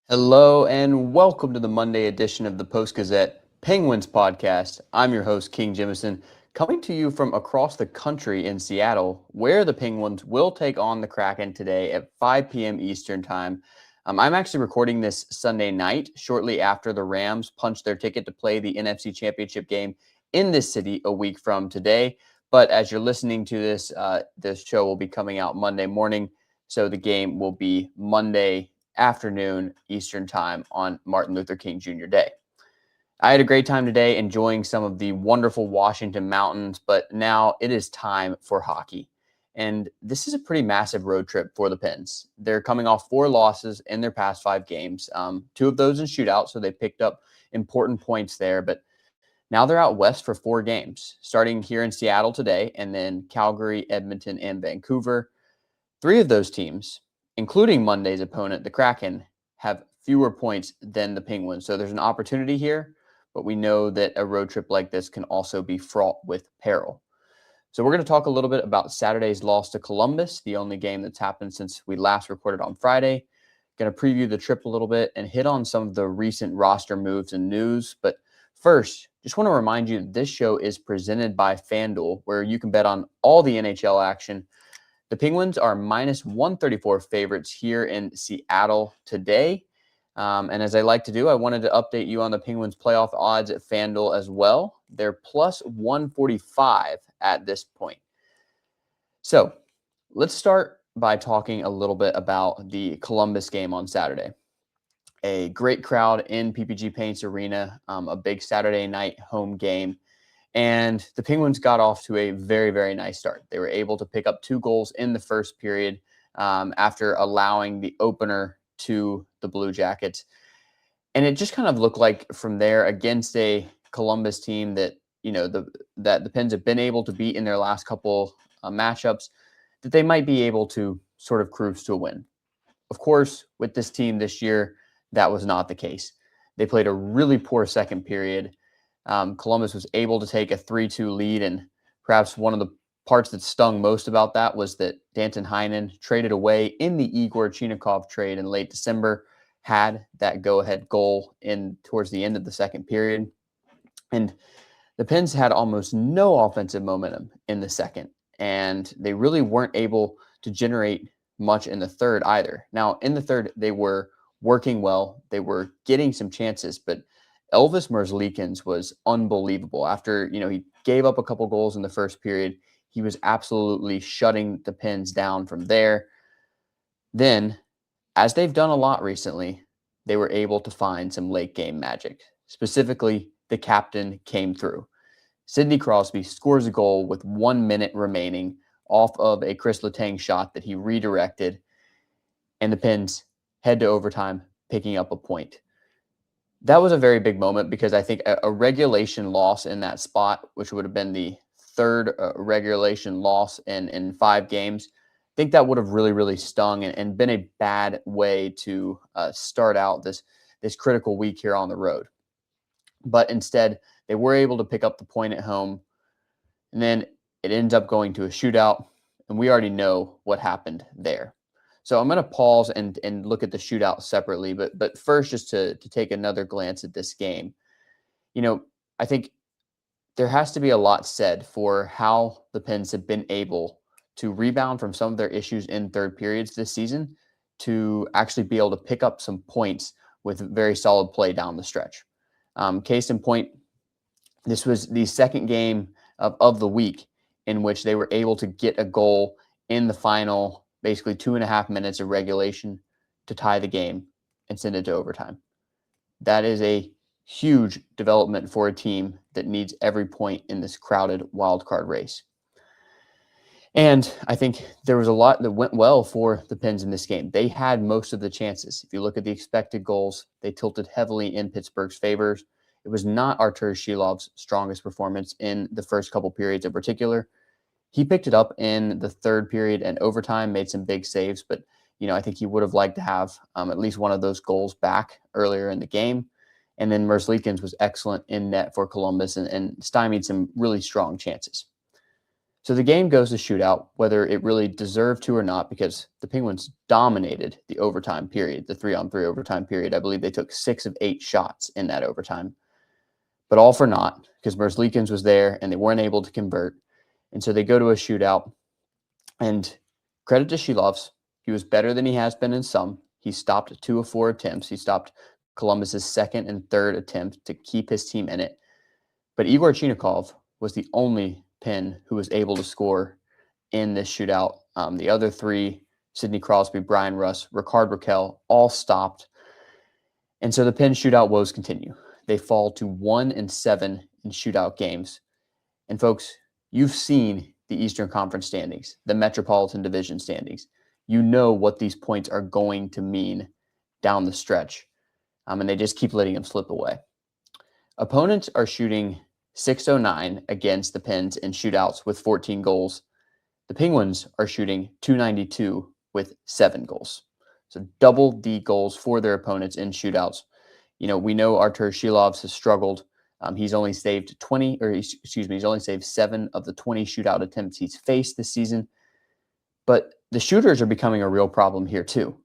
Hello and welcome to the Monday edition of the Post-Gazette Penguins podcast. I'm your host, King Jemison, coming to you from across the country in Seattle, where the Penguins will take on the Kraken today at 5 p.m. Eastern Time. I'm actually recording this Sunday night, shortly after the Rams punched their ticket to play the NFC Championship game in this city a week from today. But as you're listening to this, this show will be coming out Monday morning, so the game will be Monday afternoon Eastern Time on Martin Luther King Jr. Day. I had a great time today enjoying some of the wonderful Washington Mountains, but now it is time for hockey. And this is a pretty massive road trip for the Pens. They're coming off 4 losses in their past 5 games, 2 of those in shootout, so they picked up important points there. But now they're out west for 4 games, starting here in Seattle today, and then Calgary, Edmonton, and Vancouver. 3 of those teams, including Monday's opponent, the Kraken, have fewer points than the Penguins. So there's an opportunity here, but we know that a road trip like this can also be fraught with peril. So we're going to talk a little bit about Saturday's loss to Columbus, the only game that's happened since we last recorded on Friday. Going to preview the trip a little bit and hit on some of the recent roster moves and news. But first, just want to remind you that this show is presented by FanDuel, where you can bet on all the NHL action. The Penguins are minus 134 favorites here in Seattle today. And as I like to do, I wanted to update you on the Penguins playoff odds at FanDuel as well. They're plus 145 at this point. So let's start by talking a little bit about the Columbus game on Saturday. A great crowd in PPG Paints Arena, a big Saturday night home game. And the Penguins got off to a very, very nice start. They were able to pick up 2 goals in the first period after allowing the opener to the Blue Jackets. And it just kind of looked like from there, against a Columbus team that, that the Pens have been able to beat in their last couple matchups, that they might be able to sort of cruise to a win. Of course, with this team this year, that was not the case. They played a really poor second period. Columbus was able to take a 3-2 lead, and perhaps one of the parts that stung most about that was that Danton Heinen, traded away in the Egor Chinakhov trade in late December, had that go-ahead goal in towards the end of the second period. And the Pens had almost no offensive momentum in the second, and they really weren't able to generate much in the third either. Now, in the third, they were working well. They were getting some chances, but Elvis Merzlikins was unbelievable. After, he gave up a couple goals in the first period, he was absolutely shutting the Pens down from there. Then, as they've done a lot recently, they were able to find some late game magic. Specifically, the captain came through. Sidney Crosby scores a goal with 1 minute remaining off of a Chris Letang shot that he redirected, and the Pens head to overtime, picking up a point. That was a very big moment because I think a regulation loss in that spot, which would have been the third regulation loss in 5 games, I think that would have really, really stung and been a bad way to start out this critical week here on the road. But instead, they were able to pick up the point at home, and then it ends up going to a shootout, and we already know what happened there. So I'm going to pause and look at the shootout separately, but first, just to take another glance at this game. I think there has to be a lot said for how the Pens have been able to rebound from some of their issues in third periods this season to actually be able to pick up some points with very solid play down the stretch. Case in point, this was the second game of the week in which they were able to get a goal in the final, basically 2.5 minutes of regulation to tie the game and send it to overtime. That is a huge development for a team that needs every point in this crowded wildcard race. And I think there was a lot that went well for the Pens in this game. They had most of the chances. If you look at the expected goals, they tilted heavily in Pittsburgh's favors. It was not Arturs Silovs' strongest performance in the first couple periods in particular. He picked it up in the third period and overtime, made some big saves, but I think he would have liked to have at least one of those goals back earlier in the game. And then Merzlikins was excellent in net for Columbus and stymied some really strong chances. So the game goes to shootout, whether it really deserved to or not, because the Penguins dominated the overtime period, the 3-on-3 overtime period. I believe they took 6 of 8 shots in that overtime, but all for naught because Merzlikins was there and they weren't able to convert. And so they go to a shootout. And credit to Silovs, he was better than he has been in some. He stopped 2 of 4 attempts. He stopped Columbus's second and third attempt to keep his team in it. But Egor Chinakhov was the only Penn who was able to score in this shootout. The other 3, Sidney, Crosby, Brian Russ, Ricard Raquel, all stopped. And so the Penn shootout woes continue. They fall to 1-7 in shootout games. And folks, you've seen the Eastern Conference standings, the Metropolitan Division standings. You know what these points are going to mean down the stretch. And they just keep letting them slip away. Opponents are shooting .609 against the Pens in shootouts with 14 goals. The Penguins are shooting .292 with 7 goals. So double the goals for their opponents in shootouts. We know Arturs Silovs has struggled. He's only saved 7 of the 20 shootout attempts he's faced this season. But the shooters are becoming a real problem here too.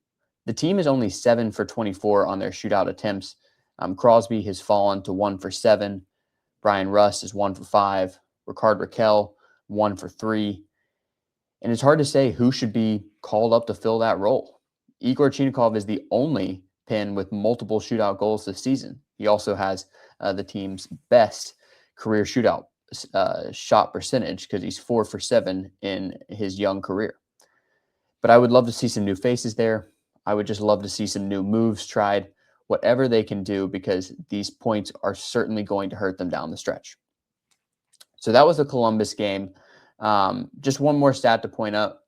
The team is only 7 for 24 on their shootout attempts. Crosby has fallen to 1 for 7. Brian Russ is 1 for 5. Ricard Raquel, 1 for 3. And it's hard to say who should be called up to fill that role. Egor Chinakhov is the only Penn with multiple shootout goals this season. He also has the team's best career shootout shot percentage because he's 4 for 7 in his young career. But I would love to see some new faces there. I would just love to see some new moves tried, whatever they can do, because these points are certainly going to hurt them down the stretch. So that was the Columbus game. Just one more stat to point out,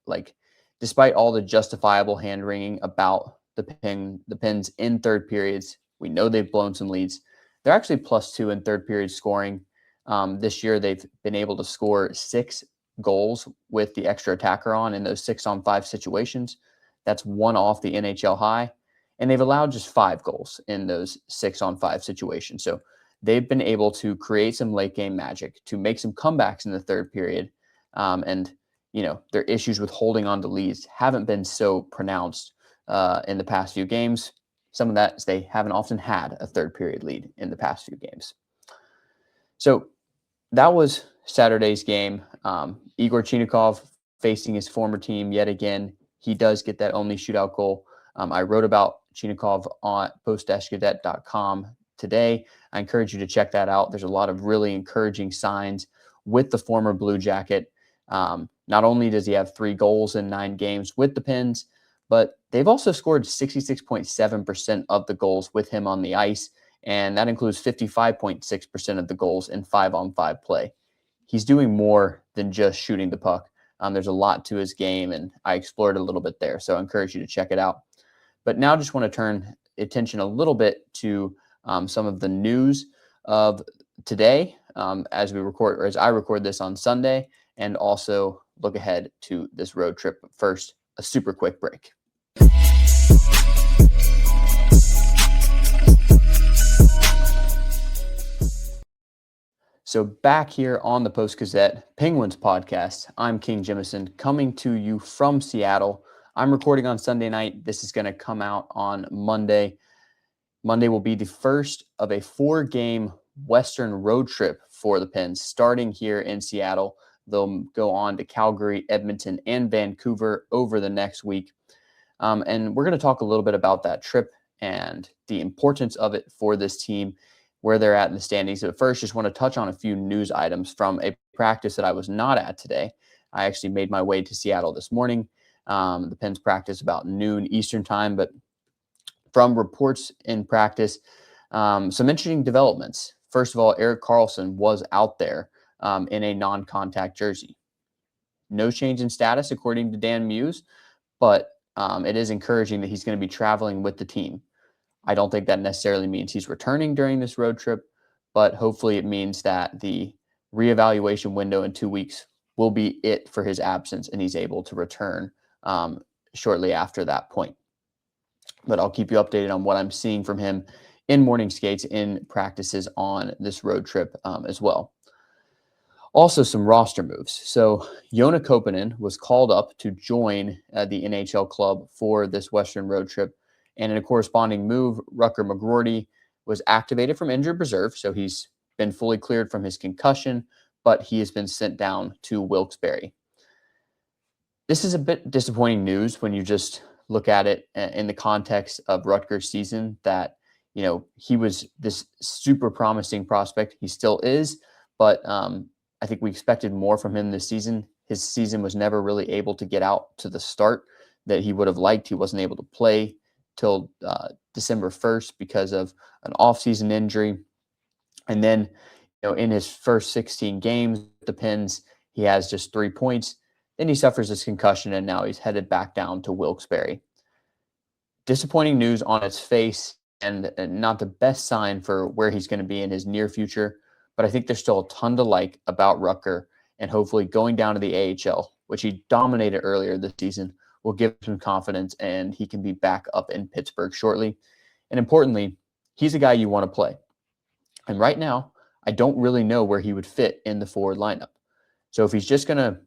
despite all the justifiable hand-wringing about the Pens in third periods, we know they've blown some leads. They're actually +2 in third period scoring. This year, they've been able to score 6 goals with the extra attacker on in those 6-on-5 situations. That's 1 off the NHL high. And they've allowed just 5 goals in those 6-on-5 situations. So they've been able to create some late game magic, to make some comebacks in the third period. And their issues with holding on to leads haven't been so pronounced in the past few games. Some of that is they haven't often had a third period lead in the past few games. So that was Saturday's game. Egor Chinakhov facing his former team yet again. He does get that only shootout goal. I wrote about Chinakhov on Post-Gazette.com today. I encourage you to check that out. There's a lot of really encouraging signs with the former Blue Jacket. Not only does he have 3 goals in 9 games with the Pens, but they've also scored 66.7% of the goals with him on the ice, and that includes 55.6% of the goals in 5-on-5 play. He's doing more than just shooting the puck. There's a lot to his game, and I explored a little bit there, so I encourage you to check it out. But now I just want to turn attention a little bit to some of the news of today as I record this on Sunday, and also look ahead to this road trip. But first, a super quick break. So back here on the Post-Gazette Penguins podcast, I'm King Jemison coming to you from Seattle. I'm recording on Sunday night. This is going to come out on Monday. Monday will be the first of a 4-game Western road trip for the Pens, starting here in Seattle. They'll go on to Calgary, Edmonton, and Vancouver over the next week. And we're going to talk a little bit about that trip and the importance of it for this team, where they're at in the standings. But first, just want to touch on a few news items from a practice that I was not at today. I actually made my way to Seattle this morning. The Pens practice about noon Eastern time, but from reports in practice, some interesting developments. First of all, Erik Karlsson was out there in a non-contact jersey. No change in status, according to Dan Muse, but it is encouraging that he's going to be traveling with the team. I don't think that necessarily means he's returning during this road trip, but hopefully it means that the reevaluation window in 2 weeks will be it for his absence, and he's able to return shortly after that point. But I'll keep you updated on what I'm seeing from him in morning skates, in practices on this road trip as well. Also, some roster moves. So, Joona Koppanen was called up to join the NHL club for this Western road trip. And in a corresponding move, Rutger McGroarty was activated from injured reserve. So, he's been fully cleared from his concussion, but he has been sent down to Wilkes-Barre. This is a bit disappointing news when you just look at it in the context of Rutgers' season, that, he was this super promising prospect. He still is, but I think we expected more from him this season. His season was never really able to get out to the start that he would have liked. He wasn't able to play till December 1st because of an offseason injury. And then, in his first 16 games, the Pens, he has just 3 points. Then he suffers this concussion, and now he's headed back down to Wilkes-Barre. Disappointing news on its face, and not the best sign for where he's going to be in his near future. But I think there's still a ton to like about Rutger, and hopefully going down to the AHL, which he dominated earlier this season, will give him some confidence, and he can be back up in Pittsburgh shortly. And importantly, he's a guy you want to play. And right now, I don't really know where he would fit in the forward lineup. So if he's just going to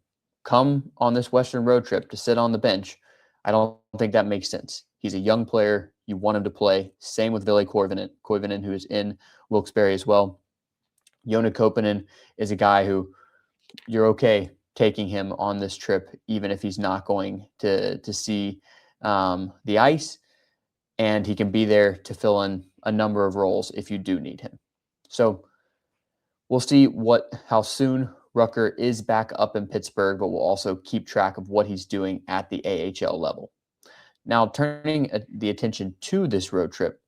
come on this Western road trip to sit on the bench, I don't think that makes sense. He's a young player. You want him to play. Same with Ville Koivunen, who is in Wilkes-Barre as well. Joona Koppanen is a guy who you're okay taking him on this trip, even if he's not going to see the ice, and he can be there to fill in a number of roles if you do need him. So we'll see how soon Rutger is back up in Pittsburgh, but we'll also keep track of what he's doing at the AHL level. Now, turning the attention to this road trip,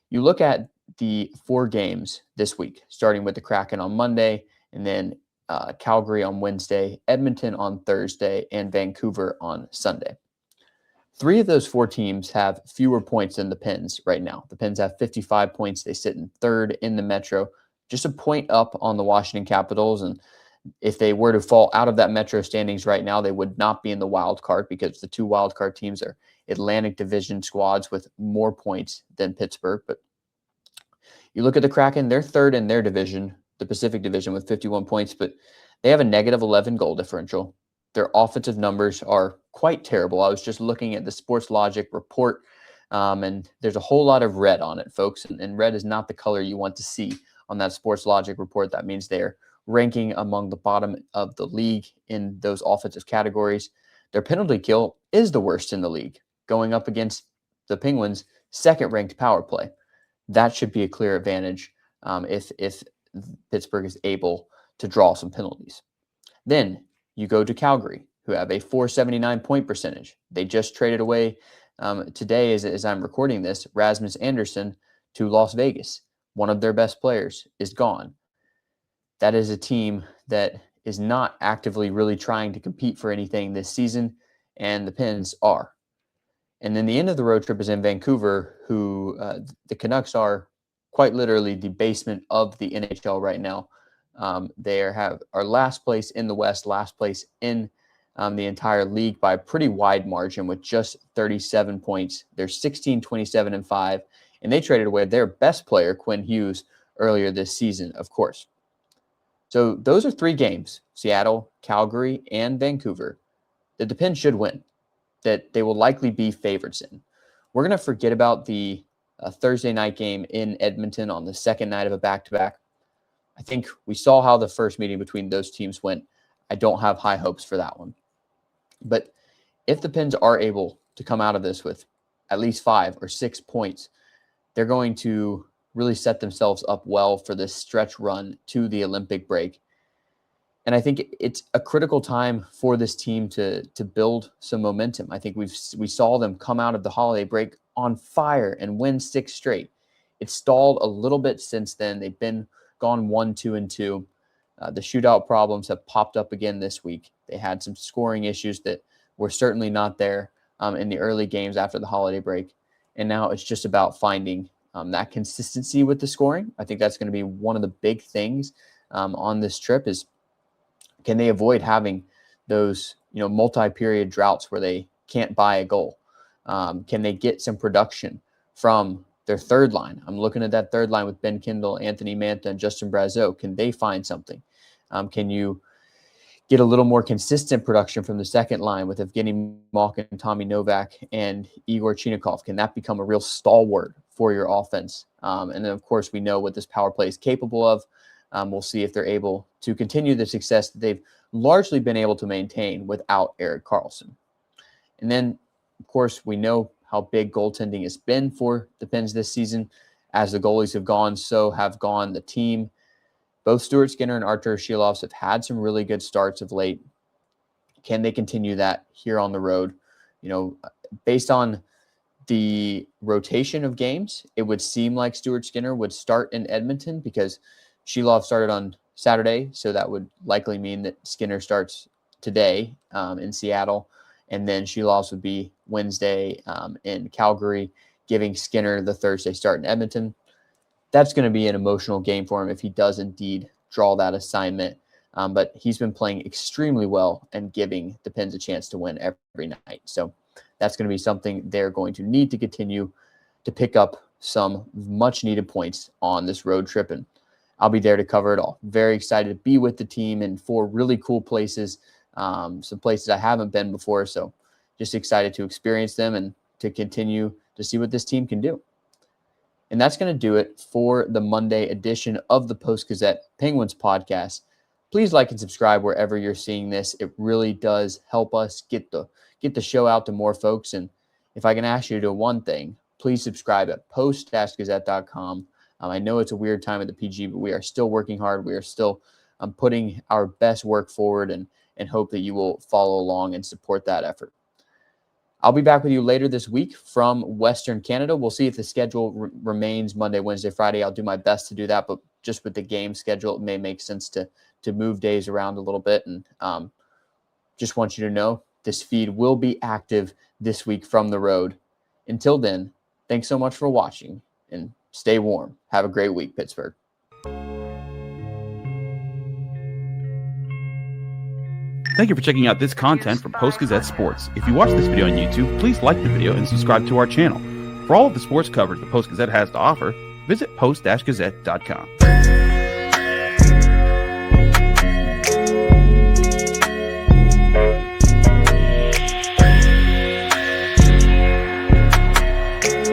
you look at the 4 games this week, starting with the Kraken on Monday, and then Calgary on Wednesday, Edmonton on Thursday, and Vancouver on Sunday. 3 of those 4 teams have fewer points than the Pens right now. The Pens have 55 points. They sit in 3rd in the Metro, just a point up on the Washington Capitals. And if they were to fall out of that Metro standings right now, they would not be in the wild card, because the 2 wild card teams are Atlantic Division squads with more points than Pittsburgh. But you look at the Kraken, they're 3rd in their division, the Pacific Division, with 51 points, but they have a negative 11 goal differential. Their offensive numbers are quite terrible. I was just looking at the Sports Logic report, and there's a whole lot of red on it, folks, and red is not the color you want to see on that Sports Logic report. That means they're ranking among the bottom of the league in those offensive categories. Their penalty kill is the worst in the league, going up against the Penguins' 2nd-ranked power play. That should be a clear advantage if Pittsburgh is able to draw some penalties. Then you go to Calgary, who have a .479 point percentage. They just traded away today, as I'm recording this, Rasmus Andersson to Las Vegas. One of their best players is gone. That is a team that is not actively really trying to compete for anything this season, and the Pens are. And then the end of the road trip is in Vancouver, who the Canucks are quite literally the basement of the NHL right now. They are last place in the West, last place in the entire league by a pretty wide margin with just 37 points. They're 16, 27, and 5, and they traded away their best player, Quinn Hughes, earlier this season, of course. So those are 3 games, Seattle, Calgary, and Vancouver, that the Pens should win, that they will likely be favorites in. We're going to forget about the Thursday night game in Edmonton on the 2nd night of a back-to-back. I think we saw how the first meeting between those teams went. I don't have high hopes for that one. But if the Pens are able to come out of this with at least 5 or 6 points, they're going to really set themselves up well for this stretch run to the Olympic break. And I think it's a critical time for this team to build some momentum. I think we saw them come out of the holiday break on fire and win 6 straight. It's stalled a little bit since then. They've been gone 1-2-2. The shootout problems have popped up again this week. They had some scoring issues that were certainly not there in the early games after the holiday break. And now it's just about finding that consistency with the scoring. I think that's going to be one of the big things on this trip is, can they avoid having those, multi-period droughts where they can't buy a goal? Can they get some production from their 3rd line? I'm looking at that 3rd line with Ben Kindle, Anthony Mantha, and Justin Brazeau. Can they find something? Can you get a little more consistent production from the second line with Evgeni, Malkin, Tommy Novak, and Egor Chinakhov? Can that become a real stalwart for your offense? And then, of course, we know what this power play is capable of. We'll see if they're able to continue the success that they've largely been able to maintain without Erik Karlsson. And then, of course, we know how big goaltending has been for the Pens this season. As the goalies have gone, so have gone the team. Both Stuart Skinner and Arturs Silovs have had some really good starts of late. Can they continue that here on the road? Based on the rotation of games, it would seem like Stuart Skinner would start in Edmonton because Silovs started on Saturday, so that would likely mean that Skinner starts today in Seattle, and then Silovs would be Wednesday in Calgary, giving Skinner the Thursday start in Edmonton. That's going to be an emotional game for him if he does indeed draw that assignment, but he's been playing extremely well and giving the Pens a chance to win every night. So that's going to be something they're going to need to continue to pick up some much-needed points on this road trip, and I'll be there to cover it all. Very excited to be with the team in 4 really cool places, some places I haven't been before, so just excited to experience them and to continue to see what this team can do. And that's going to do it for the Monday edition of the Post-Gazette Penguins podcast. Please like and subscribe wherever you're seeing this. It really does help us get the show out to more folks. And if I can ask you to do one thing, please subscribe at post-gazette.com. I know it's a weird time at the PG, but we are still working hard. We are still putting our best work forward and hope that you will follow along and support that effort. I'll be back with you later this week from Western Canada. We'll see if the schedule remains Monday, Wednesday, Friday. I'll do my best to do that, but just with the game schedule, it may make sense to move days around a little bit. And just want you to know this feed will be active this week from the road. Until then, thanks so much for watching and stay warm. Have a great week, Pittsburgh. Thank you for checking out this content from Post-Gazette Sports. If you watch this video on YouTube, please like the video and subscribe to our channel. For all of the sports coverage the Post-Gazette has to offer, visit post-gazette.com.